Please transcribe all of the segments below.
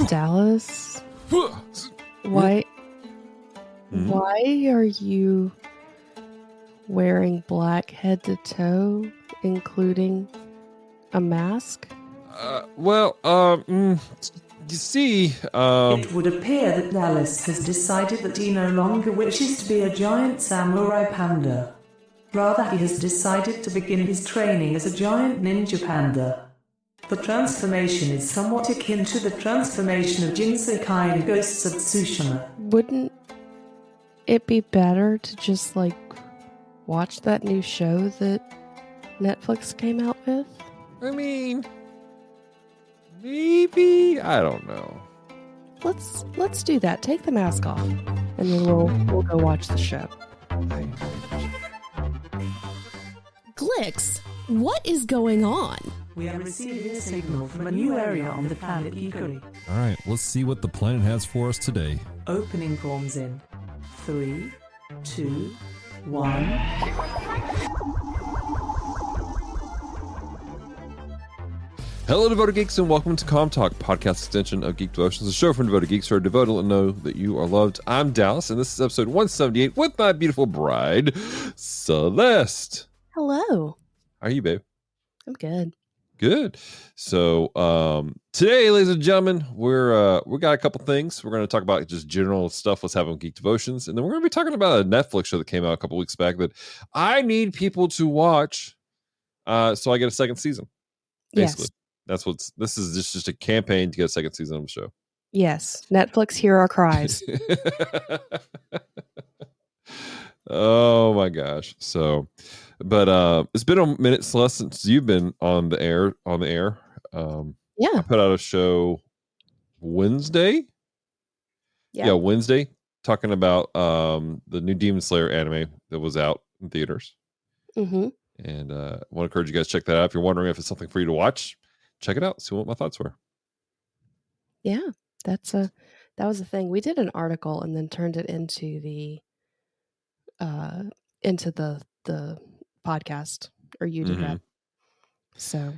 Dallas, why are you wearing black head to toe, including a mask? You see, It would appear that Dallas has decided that he no longer wishes to be a giant samurai panda. Rather, he has decided to begin his training as a giant ninja panda. The transformation is somewhat akin to the transformation of Jinsekai in Ghosts of Tsushima. Wouldn't it be better to just, watch that new show that Netflix came out with? I mean, maybe, I don't know. Let's do that. Take the mask off, and then we'll go watch the show. Glix, what is going on? We are receiving a signal from a new area on the planet Geekery. Alright, let's see what the planet has for us today. Opening forms in 3, 2, 1. Hello, devoted geeks, and welcome to Com Talk, podcast extension of Geek Devotions, a show from devoted geeks who are devoted and know that you are loved. I'm Dallas, and this is episode 178 with my beautiful bride, Celeste. Hello. How are you, babe? I'm good. Good. So today, ladies and gentlemen, we got a couple things. We're going to talk about just general stuff, what's happening with Geek Devotions, and then we're going to be talking about a Netflix show that came out a couple weeks back that I need people to watch, so I get a second season. Basically, yes. This is just a campaign to get a second season of the show. Yes, Netflix, hear our cries. Oh my gosh! So. But it's been a minute, Celeste, since you've been on the air. Yeah. I put out a show Wednesday. Yeah, Wednesday, talking about the new Demon Slayer anime that was out in theaters. Mm-hmm. And I want to encourage you guys to check that out. If you're wondering if it's something for you to watch, check it out. See what my thoughts were. Yeah, that was the thing. We did an article and then turned it into the podcast, or you did that. So,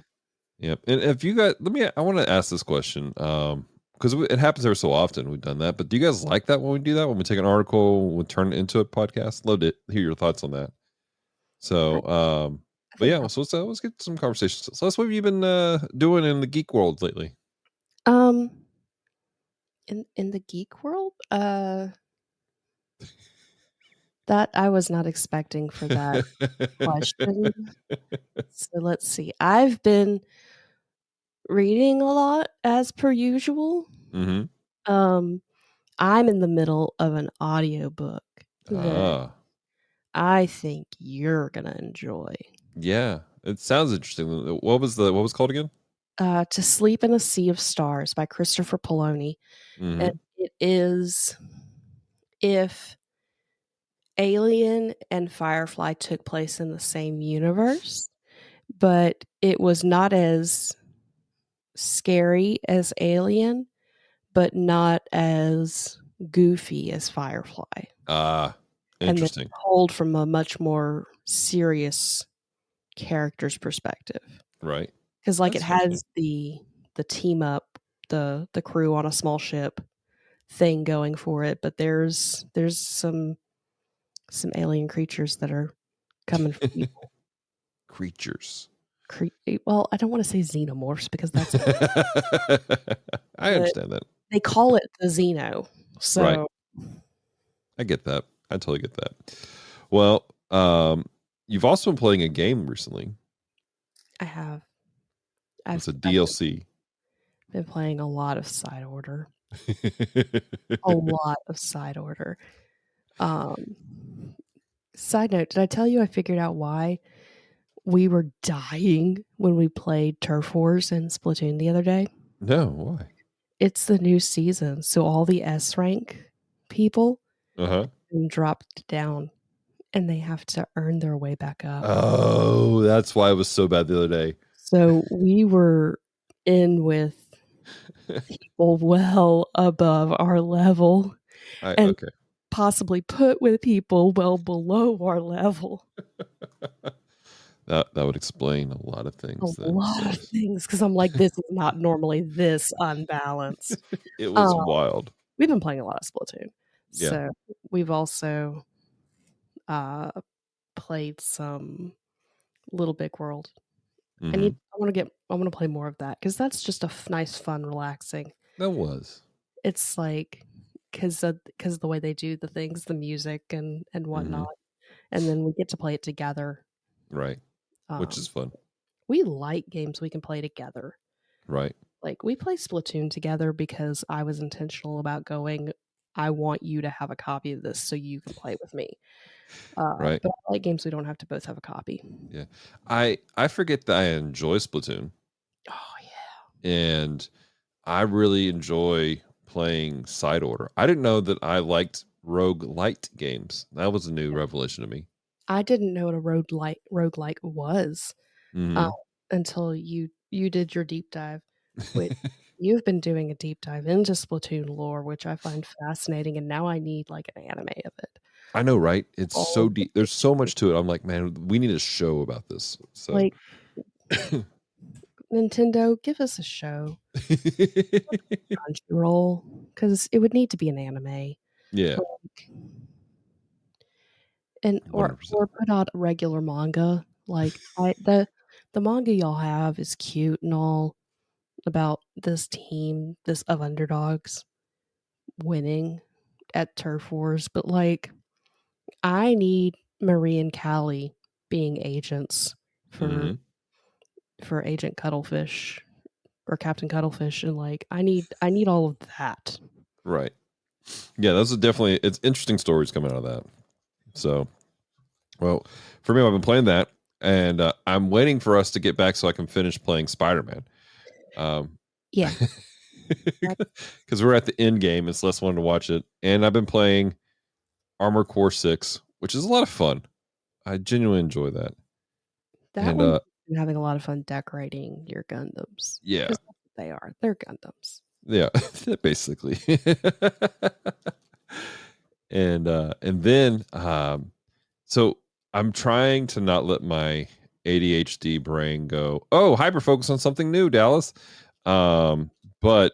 yep. And if you guys, I want to ask this question, because it happens every so often. We've done that, but do you guys like that when we do that? When we take an article, we turn it into a podcast? Love to hear your thoughts on that. So, but yeah, so let's get some conversations. So, what have you been doing in the geek world lately? In the geek world, that I was not expecting for that question. So let's see. I've been reading a lot as per usual. Mm-hmm. I'm in the middle of an audiobook that I think you're gonna enjoy. Yeah, it sounds interesting. What was it called again? To Sleep in a Sea of Stars by Christopher Poloni. Mm-hmm. And it is if Alien and Firefly took place in the same universe, but it was not as scary as Alien, but not as goofy as Firefly. Interesting. And told from a much more serious character's perspective. Right. Because it has the team up, the crew on a small ship thing going for it, but there's some alien creatures that are coming for people. Creatures. Well, I don't want to say xenomorphs because that's I understand that. They call it the Xeno. So right. I get that. I totally get that. Well, you've also been playing a game recently. I have. It's a DLC. Been playing a lot of Side Order. A lot of Side Order. Side note, did I tell you I figured out why we were dying when we played Turf Wars and Splatoon the other day? No, why? It's the new season, so all the S rank people dropped down, and they have to earn their way back up. Oh, that's why it was so bad the other day. So we were in with people well above our level, possibly put with people well below our level. That would explain a lot of things. A Then, lot of so. things because I'm like, this is not normally this unbalanced. It was wild. We've been playing a lot of Splatoon. Yeah. So we've also played some Little Big World. Mhm. I want to play more of that because that's just a nice, fun, relaxing. That was. It's like because of the way they do the things, the music and whatnot, and then we get to play it together. Right. Which is fun. We like games we can play together. Right. Like we play Splatoon together because I was intentional about going, I want you to have a copy of this so you can play with me. Right. But I like games we don't have to both have a copy. Yeah. I forget that I enjoy Splatoon. Oh yeah. And I really enjoy playing Side Order. I didn't know that I liked roguelite games. That was a new revelation to me. I didn't know what a roguelike was until you did your deep dive. Which you've been doing a deep dive into Splatoon lore, which I find fascinating, and now I need like an anime of it. I know, right? It's All so of deep. There's so much to it. I'm like, man, we need a show about this. So like Nintendo, give us a show. Crunchyroll, because it would need to be an anime. yeah, And or 100%. put out a regular manga. Like the manga y'all have is cute and all about this team, this of underdogs winning at Turf Wars, but like I need Marie and Callie being agents for Agent Cuttlefish or Captain Cuttlefish, and like I need all of that. Right. Yeah, those are definitely, it's interesting stories coming out of that. So, well, for me, I've been playing that, and I'm waiting for us to get back so I can finish playing Spider-Man. Yeah, because we're at the end game, and Celeste wanted to watch it, and I've been playing Armor Core 6, which is a lot of fun. I genuinely enjoy that. that one. Having a lot of fun decorating your Gundams. Yeah, that's what they are. They're Gundams. Yeah, basically. And then so I'm trying to not let my ADHD brain go, oh, hyper focus on something new, Dallas. But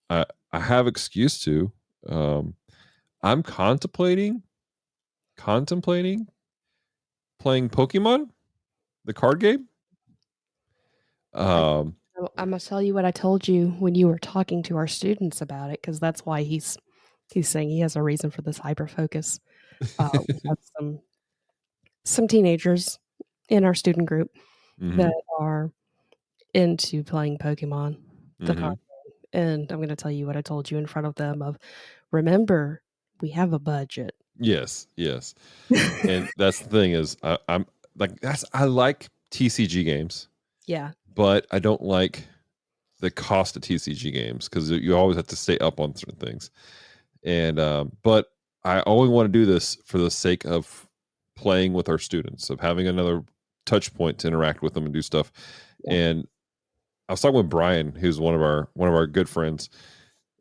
I have excuse to. I'm contemplating playing Pokemon, the card game. I'm gonna tell you what I told you when you were talking to our students about it, because that's why he's saying he has a reason for this hyper focus. We have some teenagers in our student group that are into playing Pokemon, the card game, and I'm going to tell you what I told you in front of them. Of remember, we have a budget. Yes. And that's the thing is, I'm like I like TCG games. Yeah. But I don't like the cost of TCG games because you always have to stay up on certain things. And but I only want to do this for the sake of playing with our students, of having another touch point to interact with them and do stuff. Yeah. And I was talking with Brian, who's one of our good friends,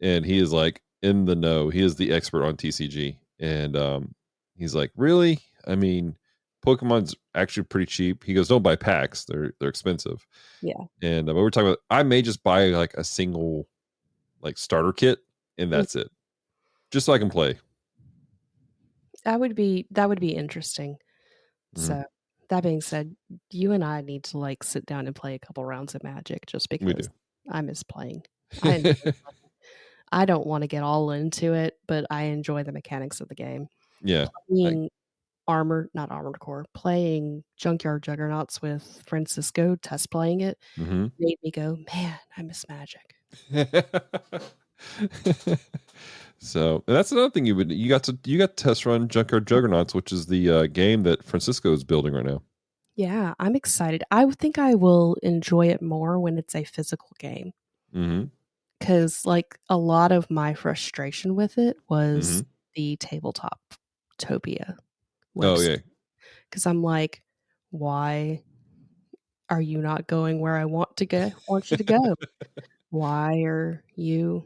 and he is like in the know. He is the expert on TCG, and he's like, really? I mean, Pokemon's actually pretty cheap. He goes, don't buy packs; they're expensive. Yeah. And but we're talking about, I may just buy like a single like starter kit, and that's it, just so I can play. That would be interesting. So that being said, you and I need to like sit down and play a couple rounds of Magic, just because I miss playing. I don't want to get all into it, but I enjoy the mechanics of the game. Yeah. Playing not Armored Core, playing Junkyard Juggernauts with Francisco, test playing it, made me go, man, I miss Magic. So that's another thing you got to test run Junkyard Juggernauts, which is the game that Francisco is building right now. Yeah, I'm excited. I think I will enjoy it more when it's a physical game. Because like a lot of my frustration with it was the tabletop Topia. Oh yeah. Because I'm like, why are you not going where I want you to go? Why are you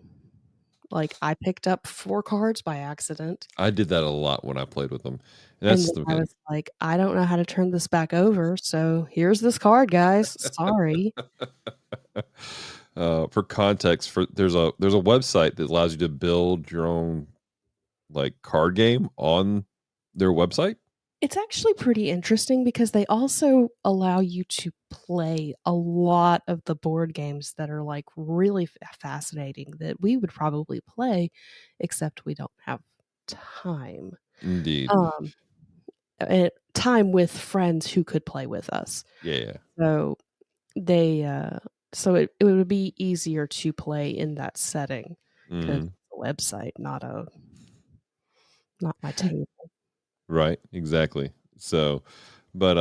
Like I picked up 4 cards by accident. I did that a lot when I played with them. And And that's then the I mechanic. was like, I don't know how to turn this back over. So here's this card, guys. Sorry. For context, there's a website that allows you to build your own like card game on their website. It's actually pretty interesting because they also allow you to play a lot of the board games that are like really fascinating that we would probably play, except we don't have time. Indeed. Time with friends who could play with us. Yeah. So it would be easier to play in that setting because it's a website, not my table. Right. Exactly. So, but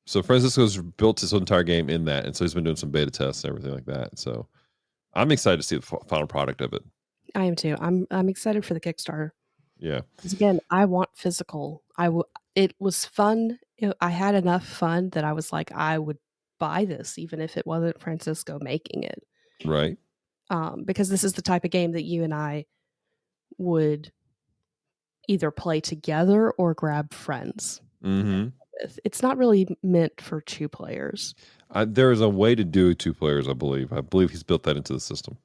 so Francisco's built his entire game in that, and so he's been doing some beta tests and everything like that. So I'm excited to see the final product of it. I am too. I'm excited for the Kickstarter. Yeah. Because again, I want physical. It was fun. I had enough fun that I was like, I would buy this even if it wasn't Francisco making it. Right. Because this is the type of game that you and I would either play together or grab friends. Mm-hmm. It's not really meant for 2 players. There is a way to do 2 players, I believe. I believe he's built that into the system.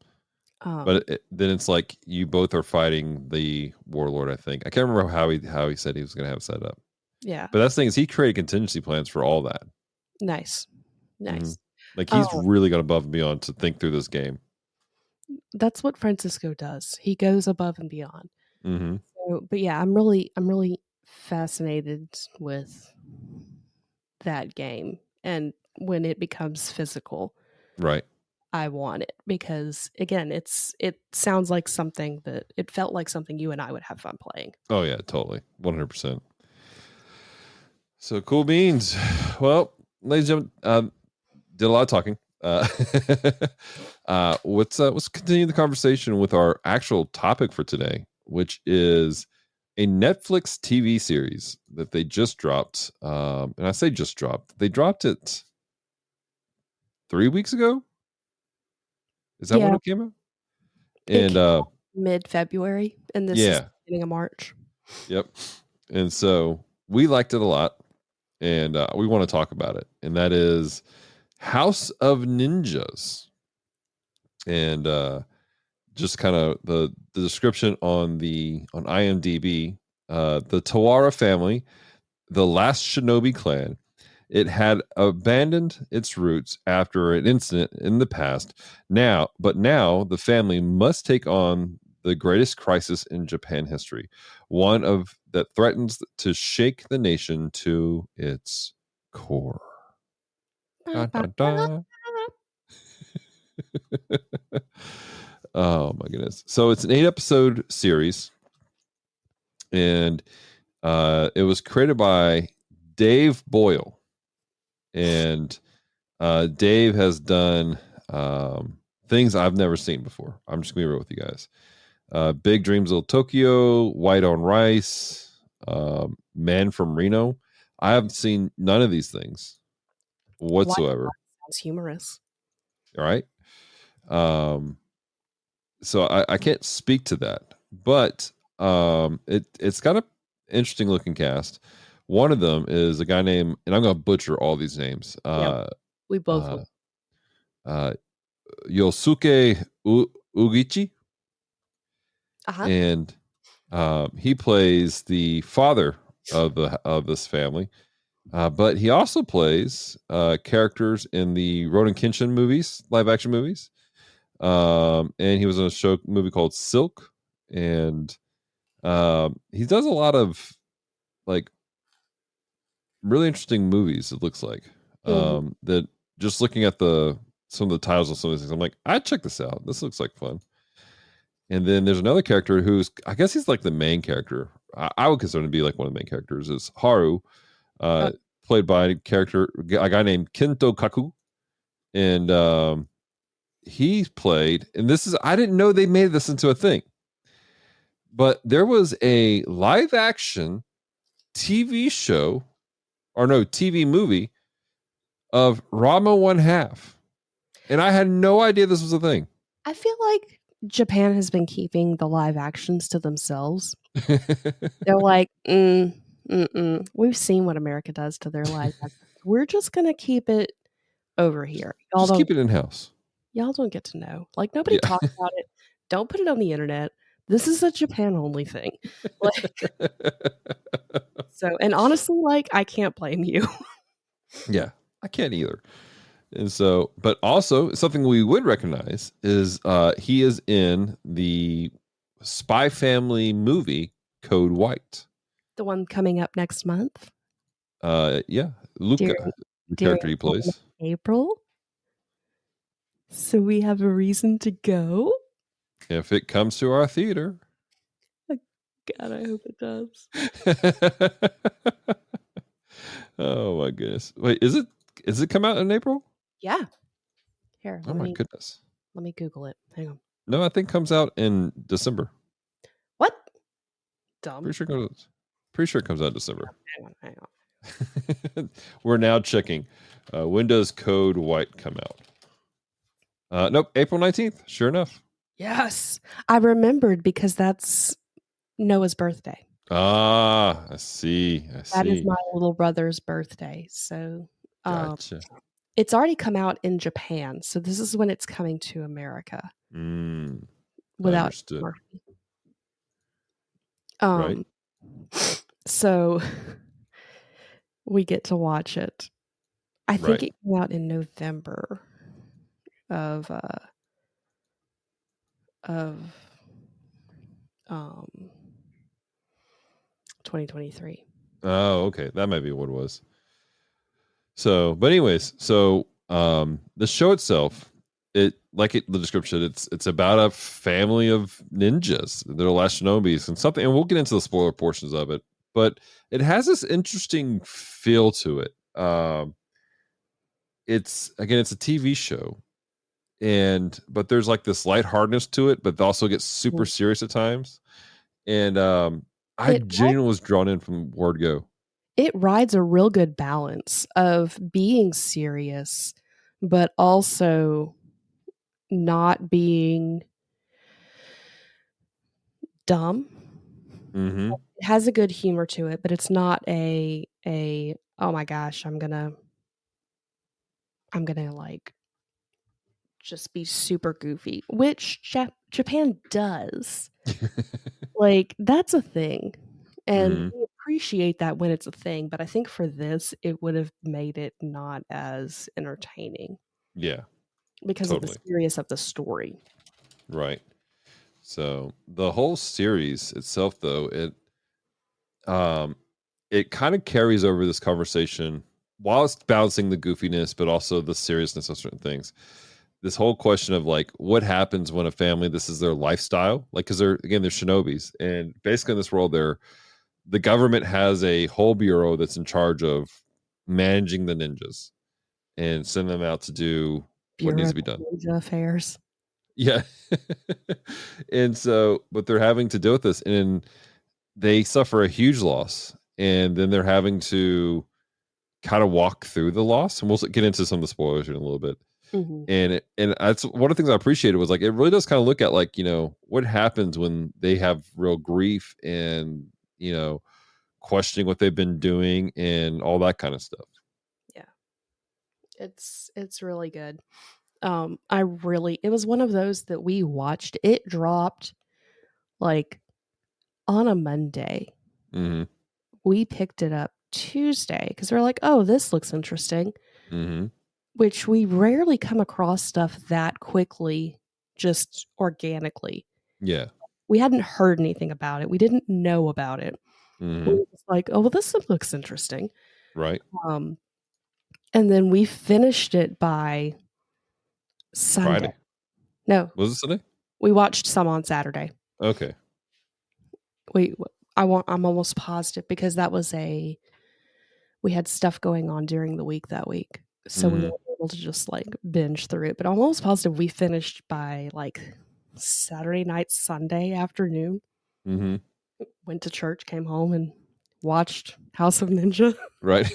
But then it's like you both are fighting the warlord, I think. I can't remember how he said he was going to have it set up. Yeah. But that's the thing is he created contingency plans for all that. Nice. Mm-hmm. Like he's really gone above and beyond to think through this game. That's what Francisco does. He goes above and beyond. Mm-hmm. So, but yeah, I'm really fascinated with that game, and when it becomes physical, right, I want it because again, it sounds like something that it felt like something you and I would have fun playing. Oh yeah, totally, 100%. So cool beans. Well, ladies and gentlemen, did a lot of talking. Let's continue the conversation with our actual topic for today, which is a Netflix TV series that they just dropped. And I say just dropped. They dropped it 3 weeks ago. Is that when it came out? And mid-February, and this is the beginning of March. Yep. And so we liked it a lot, and we want to talk about it. And that is House of Ninjas. And just kind of the description on IMDb, the Tawara family, the last shinobi clan, it had abandoned its roots after an incident in the past. Now the family must take on the greatest crisis in Japan history, one that threatens to shake the nation to its core. Da, da, da. Oh my goodness. So it's an 8-episode series, and it was created by Dave Boyle, and Dave has done things I've never seen before. I'm just gonna be real with you guys. Big Dreams of Tokyo, White on Rice, Man from Reno. I haven't seen none of these things whatsoever. Sounds humorous. All right. So I can't speak to that, but it's got an interesting looking cast. One of them is a guy named, and I'm going to butcher all these names. We both Yosuke Ugichi, and he plays the father of this family, but he also plays characters in the Ronin Kenshin movies, live action movies. And he was in a movie called Silk, and he does a lot of like really interesting movies. It looks like that. Just looking at some of the titles of some of these things, I'm like, I'd check this out. This looks like fun. And then there's another character who's, I guess he's like the main character. I would consider him to be like one of the main characters. Is Harju, played by a guy named Kento Kaku, and he played, and this is, I didn't know they made this into a thing, but there was a live action TV show, or no, TV movie of Rama One Half. And I had no idea this was a thing. I feel like Japan has been keeping the live actions to themselves. They're like, we've seen what America does to their live actions. We're just gonna keep it over here. Just keep it in house. Y'all don't get to know. Like nobody talks about it. Don't put it on the internet. This is a Japan only thing. Like, so, and honestly, like I can't blame you. Yeah, I can't either. And so, but also something we would recognize is he is in the Spy Family movie Code White. The one coming up next month. Yeah, Luca, the character he plays. April. So we have a reason to go. If it comes to our theater. God, I hope it does. Oh my goodness! Wait, is it come out in April? Yeah. Here. Oh my goodness. Let me Google it. Hang on. No, I think it comes out in December. What? Dumb. Pretty sure it comes out in December. Hang on. We're now checking. When does Code White come out? Nope, April 19th. Sure enough. Yes. I remembered because that's Noah's birthday. Ah, I see. That is my little brother's birthday. So gotcha. It's already come out in Japan. So this is when it's coming to America. Without understood. Right. So we get to watch it. I think it came out in November of 2023. Oh, okay. That might be what it was. So, but anyways, the show itself, the description, it's about a family of ninjas. They're last shinobis and we'll get into the spoiler portions of it, but it has this interesting feel to it. It's a TV show, but there's like this lightheartedness to it, but also gets super serious at times. And I genuinely was drawn in from word go. It rides a real good balance of being serious, but also not being dumb. Mm-hmm. It has a good humor to it, but it's not a oh my gosh, I'm gonna like just be super goofy, which Japan does. Like that's a thing, and we appreciate that when it's a thing. But I think for this, it would have made it not as entertaining. Yeah, because of the seriousness of the story. Right. So the whole series itself, though, it kind of carries over this conversation while it's balancing the goofiness, but also the seriousness of certain things. This whole question of like, what happens when a family, this is their lifestyle, like, because they're shinobis, and basically in this world, the government has a whole bureau that's in charge of managing the ninjas and send them out to do what needs to be done. Ninja affairs. Yeah. And so, but they're having to deal with this, and they suffer a huge loss, and then they're having to kind of walk through the loss, and we'll get into some of the spoilers in a little bit. Mm-hmm. And that's one of the things I appreciated was like, it really does kind of look at like, what happens when they have real grief and, questioning what they've been doing and all that kind of stuff. Yeah. It's really good. It was one of those that we watched. It dropped like on a Monday. Mm-hmm. We picked it up Tuesday because we're like, oh, this looks interesting. Mm-hmm. Which we rarely come across stuff that quickly, just organically. Yeah. We hadn't heard anything about it. We didn't know about it. Mm-hmm. We were just like, oh, well, this looks interesting. Right. And then we finished it by Sunday. Friday. No. Was it Sunday? We watched some on Saturday. Okay. I'm almost positive because we had stuff going on during the week that week. So we were able to just like binge through it. But I'm almost positive we finished by like Saturday night, Sunday afternoon. Mm-hmm. Went to church, came home, and watched House of Ninja. Right.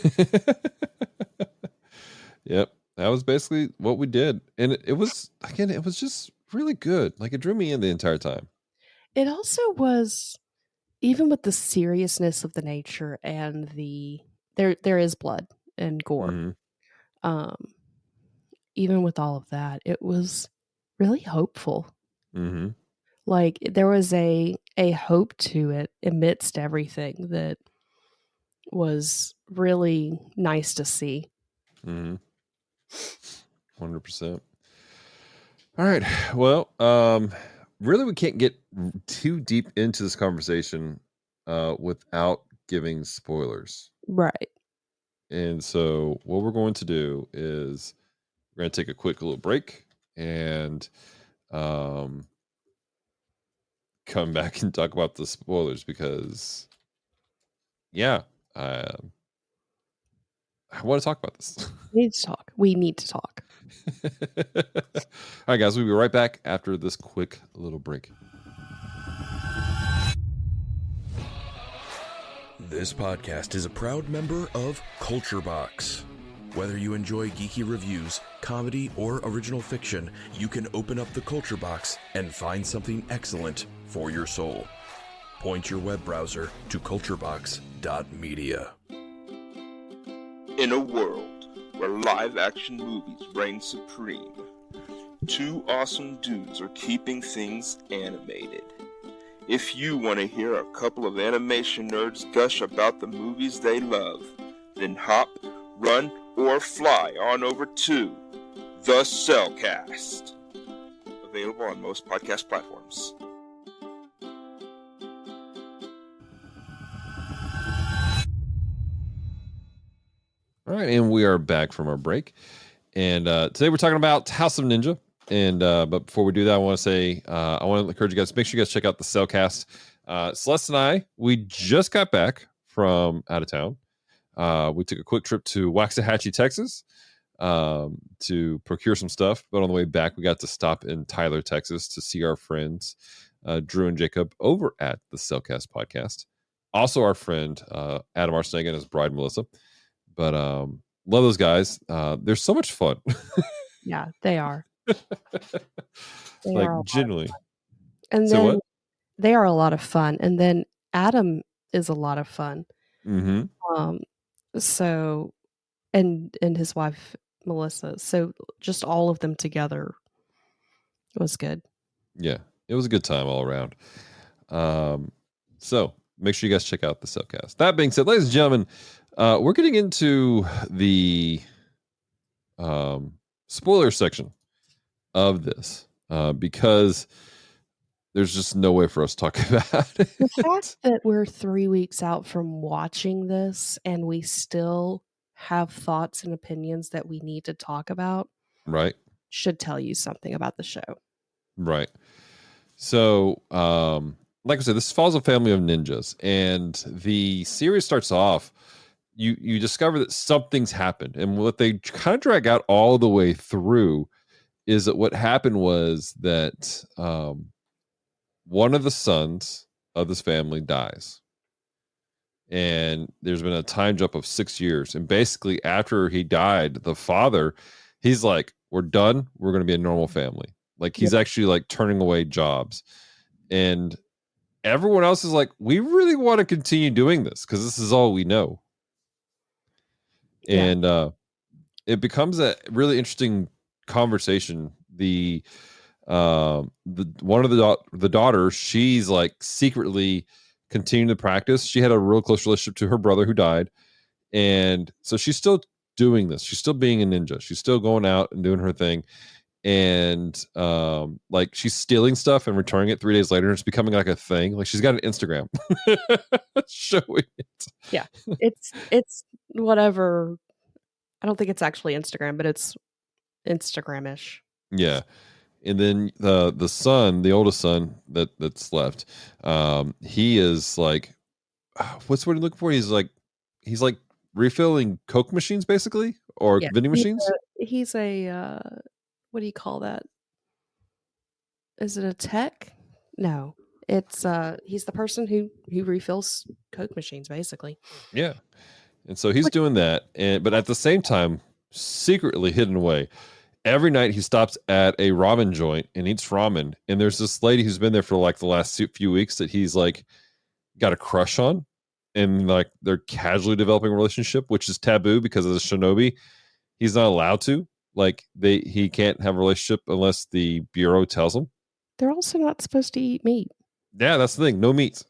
Yep. That was basically what we did. And it was just really good. Like, it drew me in the entire time. It also was, even with the seriousness of the nature and there is blood and gore. Mhm. Even with all of that, it was really hopeful. Mhm. Like, there was a hope to it amidst everything that was really nice to see. 100%. All right. Well, really, we can't get too deep into this conversation without giving spoilers. Right. And so, what we're going to do is we're going to take a quick little break and come back and talk about the spoilers because, yeah, I want to talk about this. We need to talk. We need to talk. All right, guys, we'll be right back after this quick little break. This podcast is a proud member of Culture Box. Whether you enjoy geeky reviews, comedy, or original fiction, you can open up the Culture Box and find something excellent for your soul. Point your web browser to culturebox.media. In a world where live-action movies reign supreme, two awesome dudes are keeping things animated. If you want to hear a couple of animation nerds gush about the movies they love, then hop, run, or fly on over to The Cellcast. Available on most podcast platforms. All right, and we are back from our break. And today we're talking about House of Ninja. And but before we do that, I want to say I want to encourage you guys. Make sure you guys check out the Cellcast. Celeste and I, we just got back from out of town. We took a quick trip to Waxahachie, Texas, to procure some stuff. But on the way back, we got to stop in Tyler, Texas, to see our friends Drew and Jacob over at the Cellcast podcast. Also, our friend Adam Arciniega and his bride Melissa. But love those guys. They're so much fun. Yeah, they are. They like are genuinely. And So then what? they are a lot of fun. And then Adam is a lot of fun. Mm-hmm. So and his wife Melissa. So just all of them together was good. Yeah, it was a good time all around. So make sure you guys check out the Cellcast. That being said, ladies and gentlemen, we're getting into the spoiler section of this because there's just no way for us to talk about it. The fact that we're 3 weeks out from watching this and we still have thoughts and opinions that we need to talk about, right, should tell you something about the show. Right. So, like I said, this follows a family of ninjas, and the series starts off. You discover that something's happened, and what they kind of drag out all the way through is that what happened was that one of the sons of this family dies, and there's been a time jump of 6 years. And basically, after he died, the father, he's like, "We're done. We're going to be a normal family." Like he's actually like turning away jobs, and everyone else is like, "We really want to continue doing this because this is all we know." And it becomes a really interesting conversation. The one of the daughters, she's like secretly continuing to practice. She had a real close relationship to her brother who died, and so she's still doing this. She's still being a ninja. She's still going out and doing her thing, and like she's stealing stuff and returning it 3 days later. And it's becoming like a thing. Like she's got an Instagram showing it. Yeah, it's whatever. I don't think it's actually Instagram, but it's Instagram-ish. Yeah. And then the son, the oldest son that's left, he is like, what's what are you looking for? He's like refilling Coke machines, basically, or vending machines. He's a what do you call that? Is it a tech? No, it's he's the person who refills Coke machines, basically. Yeah, and so he's doing that, but at the same time, secretly hidden away every night he stops at a ramen joint and eats ramen. And there's this lady who's been there for like the last few weeks that he's like got a crush on, and like they're casually developing a relationship, which is taboo because as a shinobi, he's not allowed to. Like he can't have a relationship unless the bureau tells him. They're also not supposed to eat meat. Yeah, that's the thing. No meat.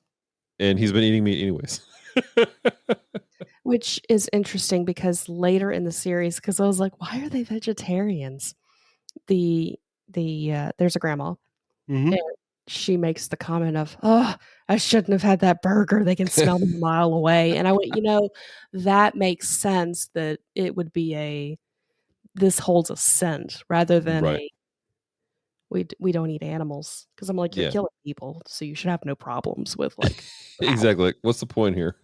And he's been eating meat anyways. Which is interesting because later in the series, because I was like, why are they vegetarians? There's a grandma, Mm-hmm. and she makes the comment of, "Oh, I shouldn't have had that burger. They can smell me a mile away." And I went, that makes sense that it would be this holds a scent rather than Right. we don't eat animals, because I'm like, you're Yeah. killing people, so you should have no problems with like Exactly. Like, what's the point here?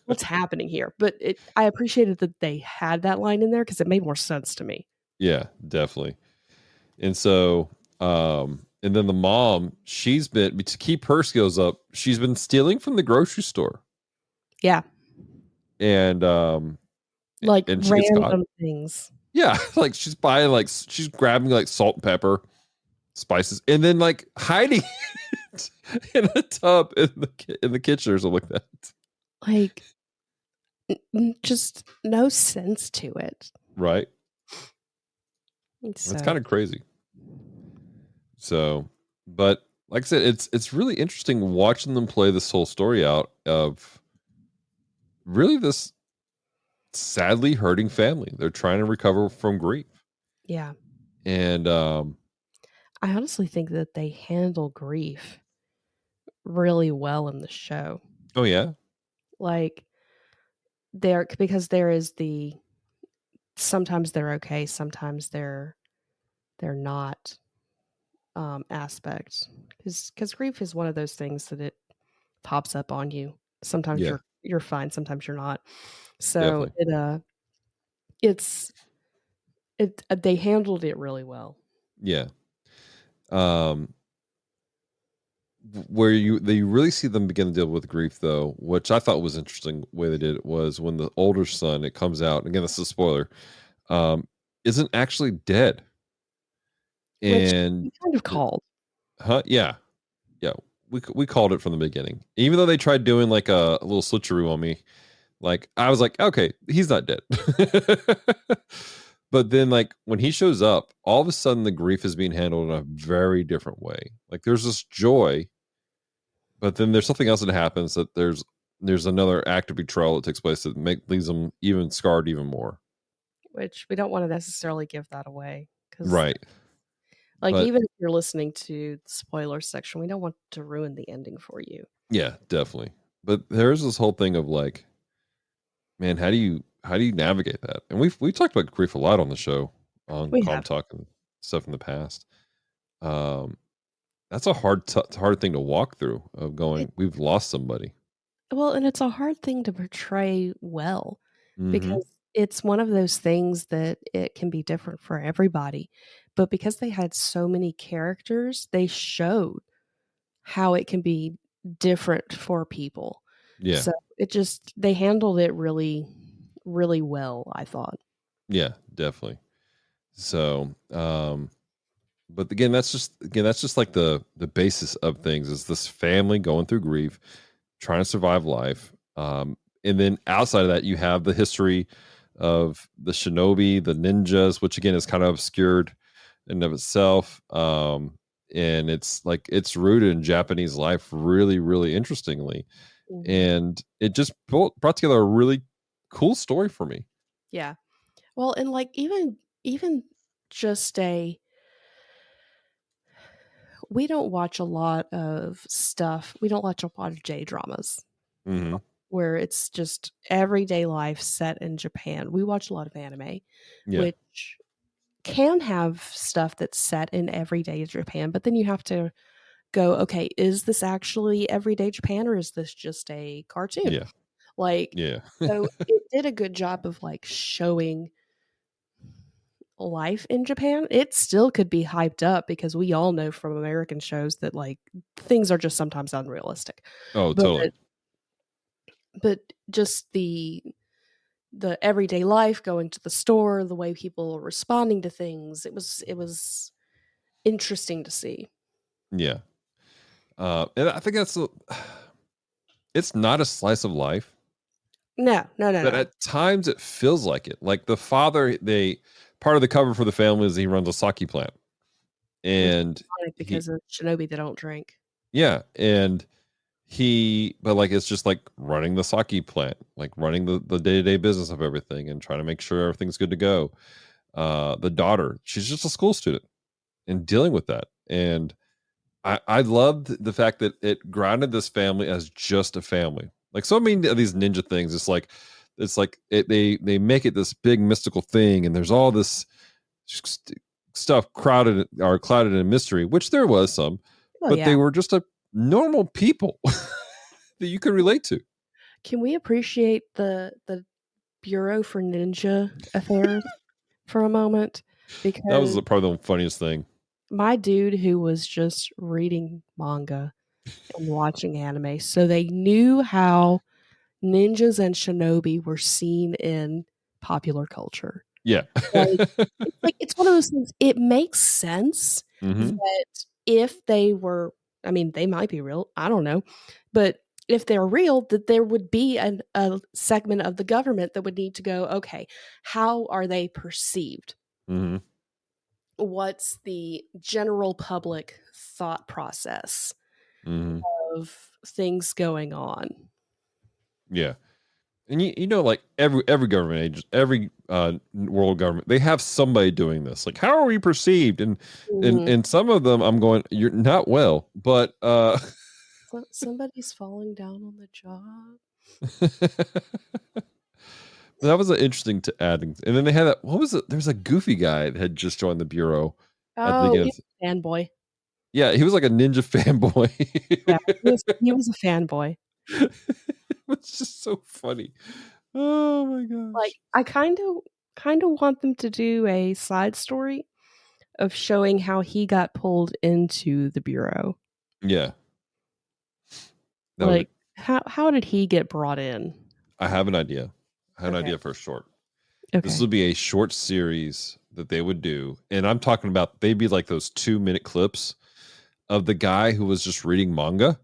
what's happening here. But I appreciated that they had that line in there because it made more sense to me. Yeah, definitely. And so, and then the mom, she's been, to keep her skills up, she's been stealing from the grocery store. Yeah, And like and she gets caught. random things. Yeah, like she's buying, like she's grabbing like salt and pepper, spices, and then like hiding it in a tub in the kitchen or something like that. Like, just no sense to it. Right. So, It's kind of crazy. So, but like I said, it's really interesting watching them play this whole story out of really this sadly hurting family. They're trying to recover from grief. yeah. And I honestly think that they handle grief really well in the show. oh yeah. Like, because there is sometimes they're okay, sometimes they're not aspect, because grief is one of those things that it pops up on you. Sometimes Yeah. you're fine, sometimes you're not. So they handled it really well. Yeah. Where they really see them begin to deal with grief though, which I thought was interesting the way they did it, was when the older son, it comes out, and again, this is a spoiler, isn't actually dead. Which And we kind of called. yeah. We called it from the beginning, even though they tried doing like a little switcheroo on me. Like I was like, okay, he's not dead. But then like when he shows up, all of a sudden the grief is being handled in a very different way. Like there's this joy, but then there's something else that happens, that there's another act of betrayal that takes place that leaves them even scarred even more. Which we don't want to necessarily give that away, because Right. like, But even if you're listening to the spoiler section, we don't want to ruin the ending for you. yeah, definitely. But there's this whole thing of like, man, how do you navigate that? And we've talked about grief a lot on the show, on Calm Talk and stuff in the past. That's a hard thing to walk through, of going, we've lost somebody. Well, and it's a hard thing to portray well, Mhm. because it's one of those things that it can be different for everybody. But because they had so many characters, they showed how it can be different for people. Yeah. So they handled it really, really well, I thought. Yeah, definitely. So, but again, that's just like the basis of things, is this family going through grief, trying to survive life. And then outside of that, you have the history of the shinobi, the ninjas, which again is kind of obscured in and of itself. And it's like, it's rooted in Japanese life really, really interestingly. Mhm. And it just brought together a really cool story for me. Yeah. Well, and like even just we don't watch a lot of stuff. We don't watch a lot of J dramas Mm-hmm. where it's just everyday life set in Japan. We watch a lot of anime, Yeah. which can have stuff that's set in everyday Japan, but then you have to go, okay, is this actually everyday Japan, or is this just a cartoon? Yeah. Like, Yeah. so it did a good job of like showing life in Japan. It still could be hyped up, because we all know from American shows that like things are just sometimes unrealistic. Oh, totally. But just the the everyday life, going to the store, the way people are responding to things. It was interesting to see. Yeah. And I think it's not a slice of life. No. But at times it feels like it. Like the father, part of the cover for the family is he runs a sake plant. And because of Shinobi, they don't drink. Yeah. And but like it's just like running the sake plant, like running the day-to-day business of everything and trying to make sure everything's good to go. The daughter, she's just a school student and dealing with that. And I loved the fact that it grounded this family as just a family. Like so many of these ninja things, they make it this big mystical thing, and there's all this stuff clouded in mystery, which there was some, but they were just a normal people that you could relate to. Can we appreciate the Bureau for Ninja Affairs for a moment? Because that was probably the funniest thing. My dude who was just reading manga and watching anime, so they knew how ninjas and shinobi were seen in popular culture. Yeah. It's one of those things. It makes sense that if they were, I mean, they might be real. I don't know. But if they're real, that there would be a segment of the government that would need to go, okay, how are they perceived? Mm-hmm. What's the general public thought process of things going on? Yeah. And you know, like every government agency, every world government, they have somebody doing this. Like, how are we perceived? And and some of them, I'm going, you're not well, but somebody's falling down on the job. That was interesting to add. And then they had that. What was it? There's a goofy guy that had just joined the bureau. At the beginning. Fanboy. Yeah, he was like a ninja fanboy. Yeah, he was a fanboy. It's just so funny. Oh my gosh. Like, I kind of want them to do a side story of showing how he got pulled into the bureau. Yeah. Like, how did he get brought in? I have an idea. I have an idea for a short. Okay. This would be a short series that they would do. And I'm talking about, they'd be like those 2-minute clips of the guy who was just reading manga.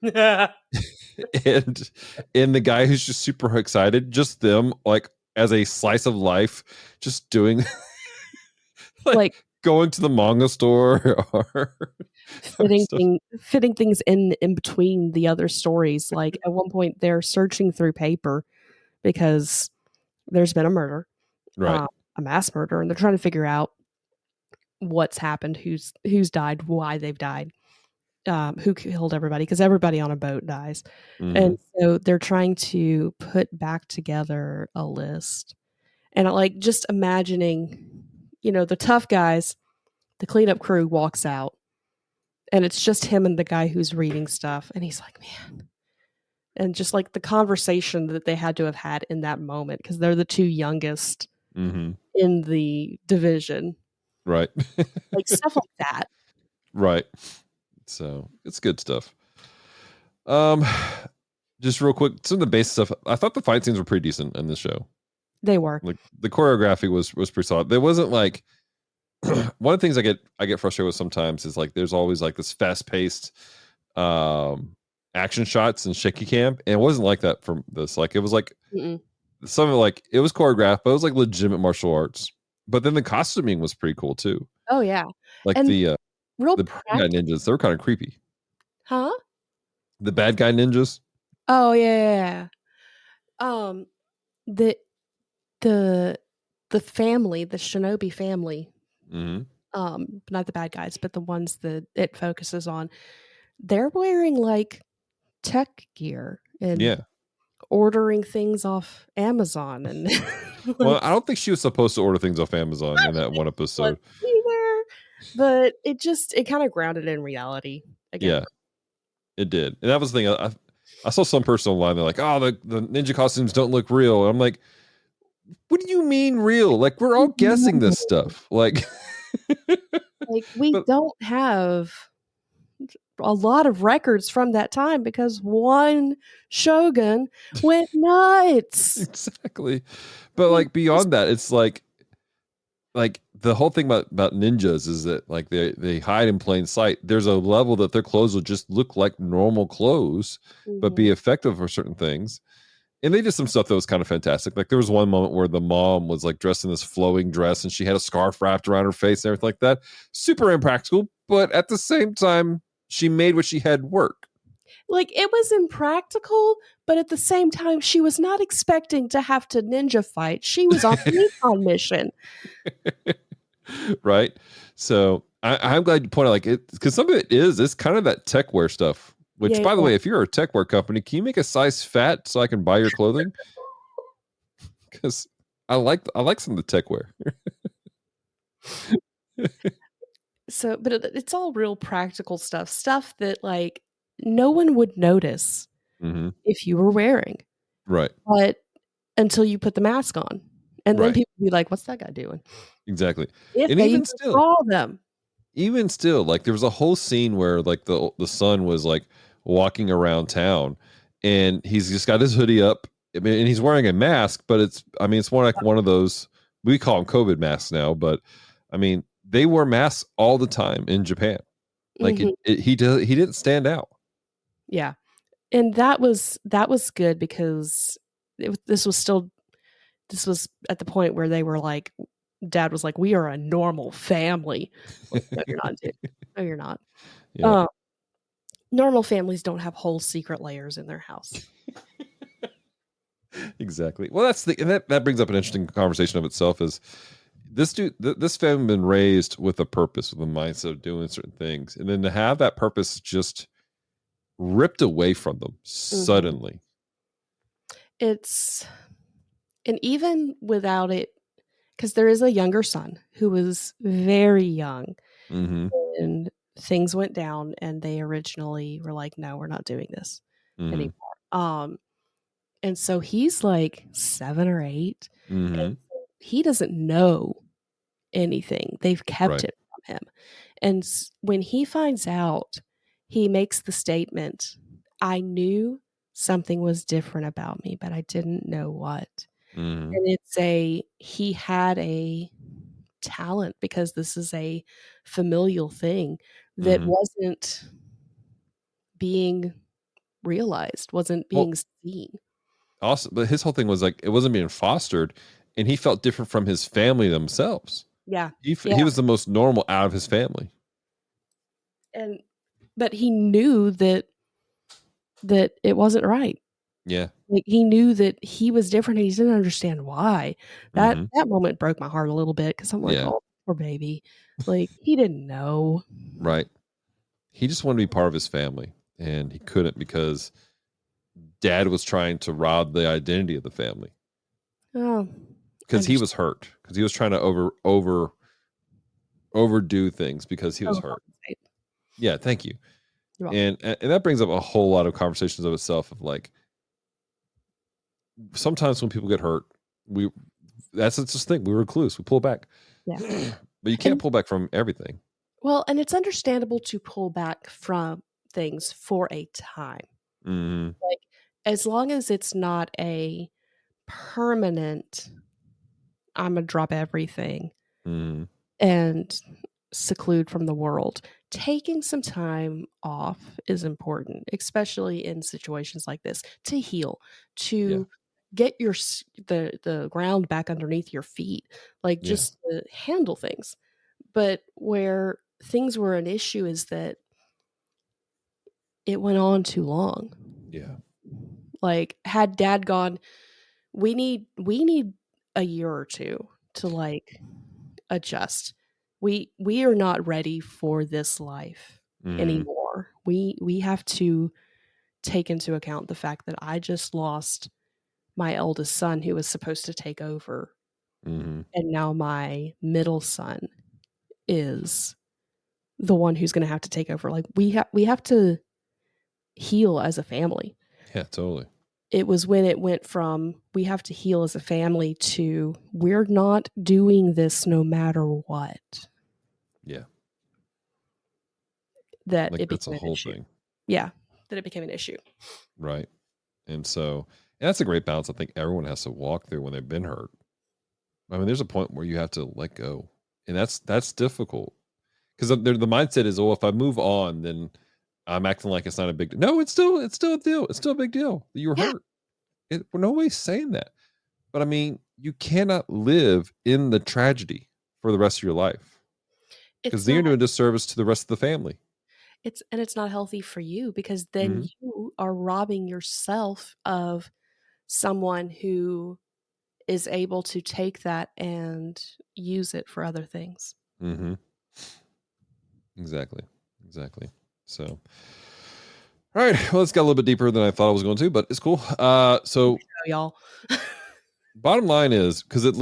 and the guy who's just super excited, just them like as a slice of life, just doing like going to the manga store or fitting things in between the other stories. Like at one point they're searching through paper because there's been a murder, right? A mass murder, and they're trying to figure out what's happened, who's died, why they've died. Who killed everybody, because everybody on a boat dies. And so they're trying to put back together a list. And like just imagining, the tough guys, the cleanup crew walks out and it's just him and the guy who's reading stuff. And he's like, man. And just like the conversation that they had to have had in that moment, because they're the two youngest in the division. Right. Like stuff like that. Right. So it's good stuff. Just real quick, some of the basic stuff. I thought the fight scenes were pretty decent in this show. They were. Like the choreography was pretty solid. There wasn't like one of the things I get frustrated with sometimes is like there's always like this fast paced action shots and shaky cam, and it wasn't like that from this. Like it was like some of like it was choreographed, but it was like legitimate martial arts. But then the costuming was pretty cool too. Oh yeah, like and the bad guy ninjas, they were kind of creepy. Huh? The bad guy ninjas. Oh yeah. The family, the shinobi family. Not the bad guys, but the ones that it focuses on. They're wearing like tech gear and ordering things off Amazon and well, I don't think she was supposed to order things off Amazon in that one episode either, but it kind of grounded in reality again. Yeah, it did. And that was the thing. I saw some person online, they're like, oh, the ninja costumes don't look real. And I'm like, what do you mean real? Like, we're all guessing this stuff. Like we don't have a lot of records from that time because one shogun went nuts. Exactly. But like beyond that, it's like the whole thing about ninjas is that like they hide in plain sight. There's a level that their clothes will just look like normal clothes, but be effective for certain things. And they did some stuff that was kind of fantastic. Like there was one moment where the mom was like dressed in this flowing dress and she had a scarf wrapped around her face and everything like that. Super impractical, but at the same time, she made what she had work. Like it was impractical, but at the same time, she was not expecting to have to ninja fight. She was on a recon mission. Right. So I'm glad you pointed out like it, because some of it's kind of that techwear stuff. Which, by the way, if you're a techwear company, can you make a size fat so I can buy your clothing? Because I like some of the techwear. So, but it's all real practical stuff that like no one would notice if you were wearing, right? But until you put the mask on, and then people would be like, "What's that guy doing?" Exactly. If and they even still, saw them. Even still, like there was a whole scene where like the son was like walking around town, and he's just got his hoodie up. I mean, and he's wearing a mask, but it's more like one of those, we call them COVID masks now, but I mean they wore masks all the time in Japan. Like he didn't stand out. Yeah, and that was good because this was at the point where they were like, Dad was like, "We are a normal family." Like, no, you're not, dude. No, you're not. Yeah. Normal families don't have whole secret layers in their house. Exactly. Well, that brings up an interesting conversation of itself. Is this family been raised with a purpose, with a mindset of doing certain things, and then to have that purpose just ripped away from them suddenly. And even without it, because there is a younger son who was very young, and things went down, and they originally were like, "No, we're not doing this anymore." And so he's like 7 or 8, and he doesn't know anything. They've kept it from him, and when he finds out, he makes the statement, "I knew something was different about me, but I didn't know what." And he had a talent, because this is a familial thing that wasn't being realized, wasn't being seen. Awesome. But his whole thing was like, it wasn't being fostered, and he felt different from his family themselves. Yeah. He was the most normal out of his family. But he knew that it wasn't right. Yeah. Like he knew that he was different, and he didn't understand why. That moment broke my heart a little bit, because I'm like, "Oh, poor baby." Like he didn't know. Right. He just wanted to be part of his family, and he couldn't because Dad was trying to rob the identity of the family. Oh. Because he was hurt. Because he was trying to overdo things because he was hurt. Yeah, thank you. And that brings up a whole lot of conversations of itself of like, sometimes when people get hurt, that's just the thing. We recluse. We pull back. Yeah. But you can't pull back from everything. Well, and it's understandable to pull back from things for a time. Like, as long as it's not a permanent, I'm going to drop everything and seclude from the world. Taking some time off is important, especially in situations like this, to heal, to get the ground back underneath your feet, like just to handle things. But where things were an issue is that it went on too long. Yeah. Like, had Dad gone, we need a year or two to like adjust. We are not ready for this life anymore. We have to take into account the fact that I just lost my eldest son, who was supposed to take over. And now my middle son is the one who's going to have to take over. Like we have to heal as a family. Yeah, totally. It was when it went from we have to heal as a family to we're not doing this no matter what. Yeah. that Like it that's a became an whole issue. thing. Yeah, that it became an issue. Right. And so and that's a great balance I think everyone has to walk through when they've been hurt. I mean, there's a point where you have to let go. And that's difficult. Because the mindset is, oh, if I move on, then I'm acting like it's not a big deal. No, it's still a deal. It's still a big deal that you were hurt. We're nobody's saying that. But I mean, you cannot live in the tragedy for the rest of your life. Because then you're doing a disservice to the rest of the family. It's not healthy for you, because then you are robbing yourself of someone who is able to take that and use it for other things. Mm-hmm. Exactly. So, all right. Well, it's got a little bit deeper than I thought it was going to, but it's cool. So y'all. Bottom line is, because it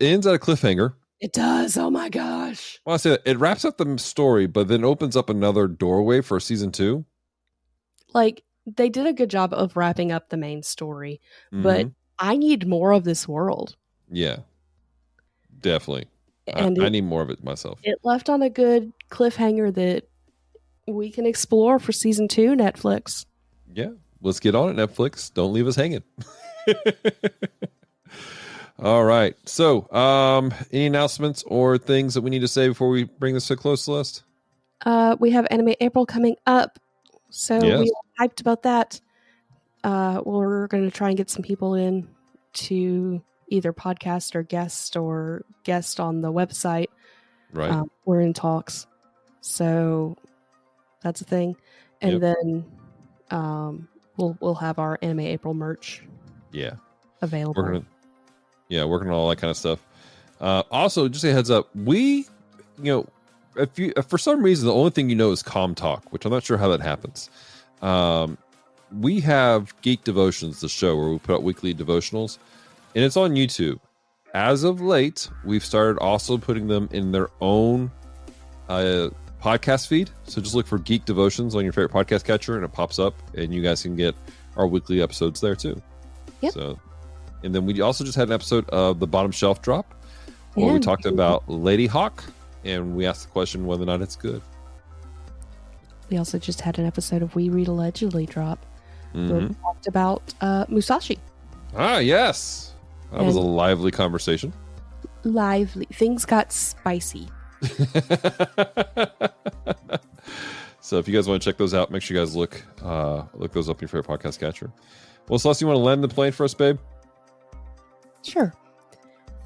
ends at a cliffhanger. It does. Oh my gosh. Well, I say it wraps up the story, but then opens up another doorway for season 2. Like, they did a good job of wrapping up the main story, but I need more of this world. Yeah, definitely. And I need more of it myself. It left on a good cliffhanger that we can explore for season 2, Netflix. Yeah, let's get on it, Netflix. Don't leave us hanging. All right. So, any announcements or things that we need to say before we bring this to a close, Celeste? We have Anime April coming up, so we are hyped about that. We're going to try and get some people in to either podcast or guest on the website. Right. We're in talks, so that's a thing. And then we'll have our Anime April merch. Yeah. Available. Working on all that kind of stuff. Also, just a heads up, we, if for some reason the only thing is Com Talk, which I'm not sure how that happens. We have Geek Devotions, the show where we put out weekly devotionals, and it's on YouTube. As of late, we've started also putting them in their own podcast feed. So just look for Geek Devotions on your favorite podcast catcher, and it pops up, and you guys can get our weekly episodes there too. Yep. So, and then we also just had an episode of the Bottom Shelf Drop, where we talked about Lady Hawk, and we asked the question whether or not it's good. We also just had an episode of We Read Allegedly Drop, where we talked about Musashi. Ah, yes. That was a lively conversation. Lively. Things got spicy. So if you guys want to check those out, make sure you guys look those up in your favorite podcast catcher. Well, Celeste, you want to land the plane for us, babe? Sure.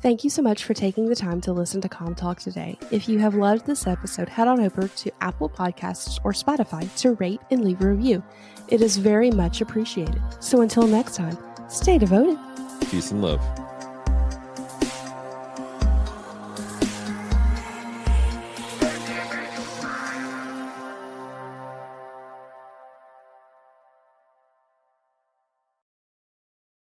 Thank you so much for taking the time to listen to Com Talk today. If you have loved this episode, head on over to Apple Podcasts or Spotify to rate and leave a review. It is very much appreciated. So until next time, stay devoted. Peace and love.